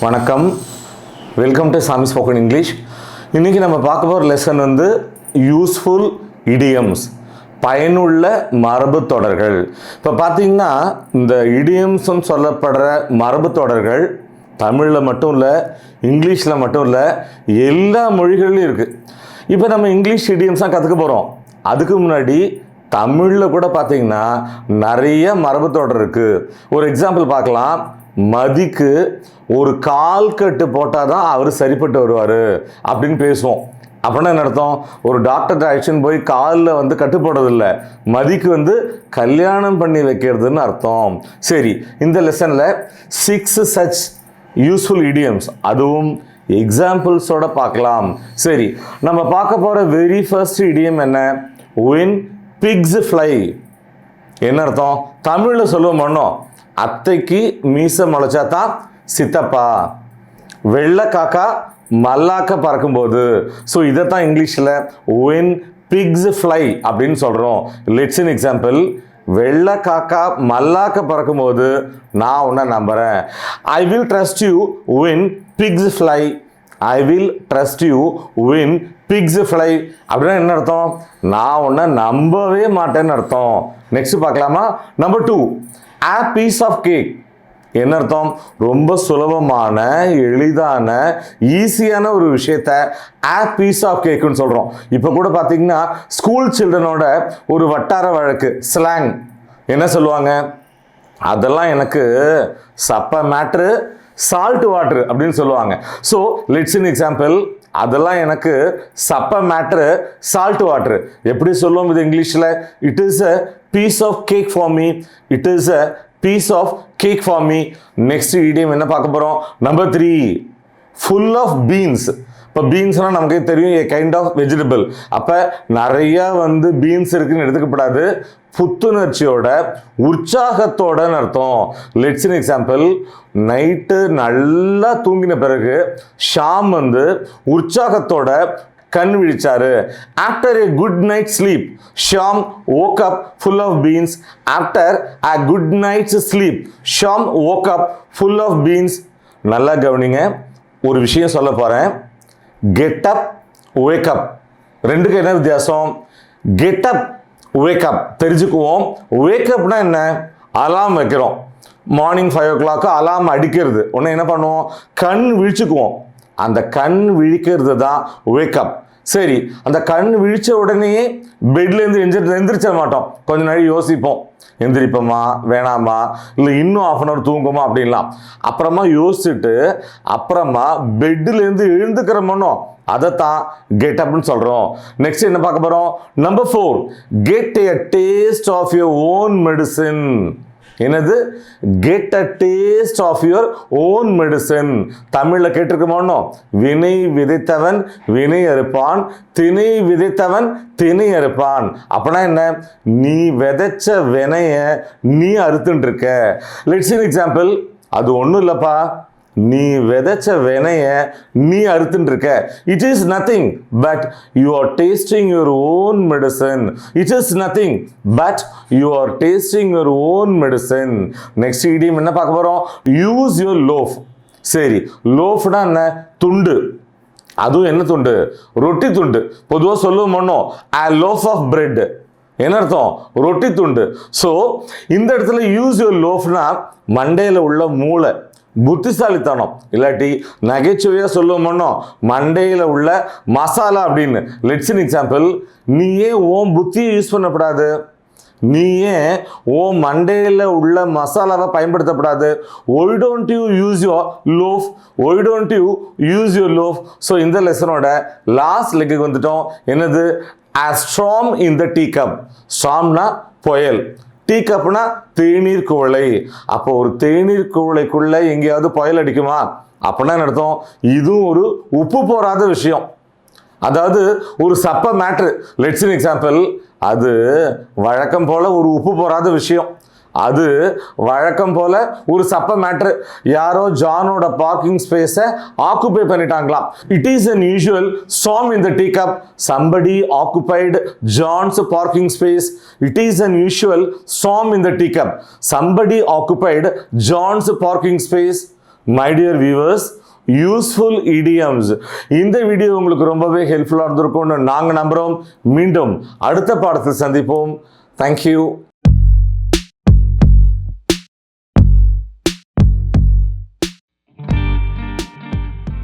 வணக்கம், welcome to சாமி spoken English. இன்றைக்கி நம்ம பார்க்க போகிற லெசன் வந்து யூஸ்ஃபுல் இடியம்ஸ், பயனுள்ள மரபு தொடர்கள். இப்போ பார்த்தீங்கன்னா இந்த இடியம்ஸ்ன்னு சொல்லப்படுற மரபு தொடர்கள் தமிழில் மட்டும் இல்லை, இங்கிலீஷில் மட்டும் இல்லை, எல்லா மொழிகள்லையும் இருக்குது. இப்போ நம்ம இங்கிலீஷ் இடியம்ஸ் தான் கற்றுக்க போகிறோம். அதுக்கு முன்னாடி தமிழில் கூட பார்த்தீங்கன்னா நிறைய மரபு தொடர் இருக்குது. ஒரு எக்ஸாம்பிள் பார்க்கலாம். மதிக்கு ஒரு கால் கட்டு போட்டால் தான் அவர் சரிப்பட்டு வருவார் அப்படின்னு பேசுவோம். அப்படின்னா என்ன அர்த்தம்? ஒரு டாக்டர் ஆக்ஷன் போய் காலில் வந்து கட்டு போடுறதில்லை, மதிக்கு வந்து கல்யாணம் பண்ணி வைக்கிறதுன்னு அர்த்தம். சரி, இந்த லெசனில் 6 such யூஸ்ஃபுல் idioms, அதுவும் எக்ஸாம்பிள்ஸோட பார்க்கலாம். சரி, நம்ம பார்க்க போகிற வெரி ஃபர்ஸ்ட் idiom என்ன? when pigs fly. என்ன அர்த்தம்? தமிழில் சொல்லுவோம் பண்ணோம், அத்தைக்கு மீசை முளைச்சா தான் சித்தப்பா, வெள்ளை காக்கா மல்லாக்க பறக்கும்போது. ஸோ இதை தான் இங்கிலீஷில் when pigs fly அப்படின்னு சொல்கிறோம். Let's an example. வெள்ளை காக்கா மல்லாக்க பறக்கும்போது நான் உன்னை நம்புகிறேன். I will trust you when pigs fly. I will trust you when pigs fly அப்படின்னா என்ன அர்த்தம்? நான் உன்னை நம்பவே மாட்டேன்னு அர்த்தம். நெக்ஸ்ட் பார்க்கலாமா? Number 2, a piece of cake. என்ன அர்த்தம்? ரொம்ப சுலபமான, எளிதான, ஈஸியான ஒரு விஷயத்த a piece of cakeன்னு சொல்கிறோம். இப்போ கூட பார்த்தீங்கன்னா ஸ்கூல் சில்ட்ரனோட ஒரு வட்டார வழக்கு ஸ்லாங் என்ன சொல்லுவாங்க? அதெல்லாம் எனக்கு சப்ப மேட்ரு, சால்ட் வாட்ரு அப்படின்னு சொல்லுவாங்க. So let's an example. அதெல்லாம் எனக்கு சப்ப மேட்ரு, சால்ட் வாட்ரு. எப்படி சொல்லுவோம் இது இங்கிலீஷில்? It is a piece of cake for me. It is a piece of cake for me. Next idiom என்ன பார்க்க போகிறோம்? Number 3, full of beans. இப்போ பீன்ஸ்னால் நமக்கு தெரியும், ஏ கைண்ட் ஆஃப் வெஜிடபிள். அப்போ நிறையா வந்து பீன்ஸ் இருக்குன்னு எடுத்துக்கப்படாது, புத்துணர்ச்சியோட, உற்சாகத்தோடன்னு அர்த்தம். Let's an example. நைட்டு நல்லா தூங்கின பிறகு ஷாம் வந்து உற்சாகத்தோட கண் விழிச்சாரு. After a good night sleep, Sham woke up full of beans. After a good night's sleep, Sham woke up full of beans. நல்லா கவனிங்க, ஒரு விஷயம் சொல்ல போகிறேன். கெட் அப், வேக் அப், ரெண்டுக்கு என்ன வித்தியாசம்? கெட் அப், வேக் அப் தெரிஞ்சுக்குவோம். வேக் அப்னா என்ன? அலாம் வைக்கிறோம். மார்னிங் 5 o'clock அலாம் அடிக்கிறது. உடனே என்ன பண்ணுவோம்? கண் விழிச்சுக்குவோம். அந்த கண் விழிக்கிறது தான் வேக் அப். சரி, அந்த கண் விழிச்ச உடனே பெட்லேருந்து எந்திரிச்ச மாட்டோம். கொஞ்ச நாள் யோசிப்போம், எந்திரிப்போமா வேணாமா, இல்லை இன்னும் ½ hour தூங்குமா அப்படின்லாம். அப்புறமா யோசிச்சுட்டு அப்புறமா பெட்லேருந்து எழுந்துக்கிறோமோ, அதைத்தான் கெட் அப்னு சொல்கிறோம். நெக்ஸ்ட் என்ன பார்க்க போகிறோம்? Number 4, get a taste of your own medicine. என்னது? Get a taste of your own medicine. தமிழில் கேட்டிருக்கோமோ, வினை விதைத்தவன் வினை அறுப்பான், திணை விதைத்தவன் திணை அறுப்பான். அப்படின்னா என்ன? நீ விதைச்ச வினைய நீ அறுத்துட்டு இருக்க. Let's an example. அது ஒன்றும் இல்லைப்பா, நீ விதைச்ச வினைய நீ அறுத்துட்டு இருக்க. It is nothing but you are tasting your own medicine. It is nothing but you are tasting your own medicine. Next idiom என்ன பார்க்க போகிறோம்? Use your loaf. சரி, லோஃப்னா என்ன? துண்டு. அதுவும் என்ன துண்டு? ரொட்டி துண்டு. பொதுவாக சொல்லுவோம் a loaf of bread. என்ன அர்த்தம்? ரொட்டி துண்டு. ஸோ இந்த இடத்துல யூஸ் யுவர் லோஃப்னா மண்டையில் உள்ள மூளை, புத்திசாலித்தனம், இல்லாட்டி நகைச்சுவையாக சொல்லுவோம்னோ மண்டையில் உள்ள மசாலா அப்படின்னு. Let's an example. நீ ஏன் ஓம் புத்தியை யூஸ் பண்ணப்படாது? நீ ஏன் ஓம் மண்டையில் உள்ள மசாலாவை பயன்படுத்தப்படாது? Why don't you use your loaf? Why don't you use your loaf? So இந்த லெசனோட லாஸ்ட் லெக்குக்கு வந்துட்டோம். என்னது? a storm in the teacup. ஸ்டார்ம்னா புயல், டீ கப்னா தேநீர் குவளை. அப்போ ஒரு தேநீர் குவளைக்குள்ள எங்கேயாவது புயல் அடிக்குமா? அப்படின்னா என்ன அர்த்தம்? இதுவும் ஒரு உப்பு போராத விஷயம், அதாவது ஒரு சப்ப மேட்ரு. Let's an example. அது வழக்கம் போல ஒரு உப்பு போராத விஷயம், அது வழக்கம் போல ஒரு சப்ப மேட்ரு. யாரோ ஜானோட பார்க்கிங் ஸ்பேஸை ஆக்குபை பண்ணிட்டாங்களாம். It is an usual storm in the tea cup. Somebody occupied John's parking space. It is an usual storm in the tea cup. Somebody occupied John's parking space. My dear viewers, useful idioms. இந்த video உங்களுக்கு ரொம்பவே ஹெல்ப்ஃபுல்லாக இருந்திருக்கும்னு நாங்கள் நம்புகிறோம். மீண்டும் அடுத்த பாடத்தில் சந்திப்போம். தேங்க்யூ.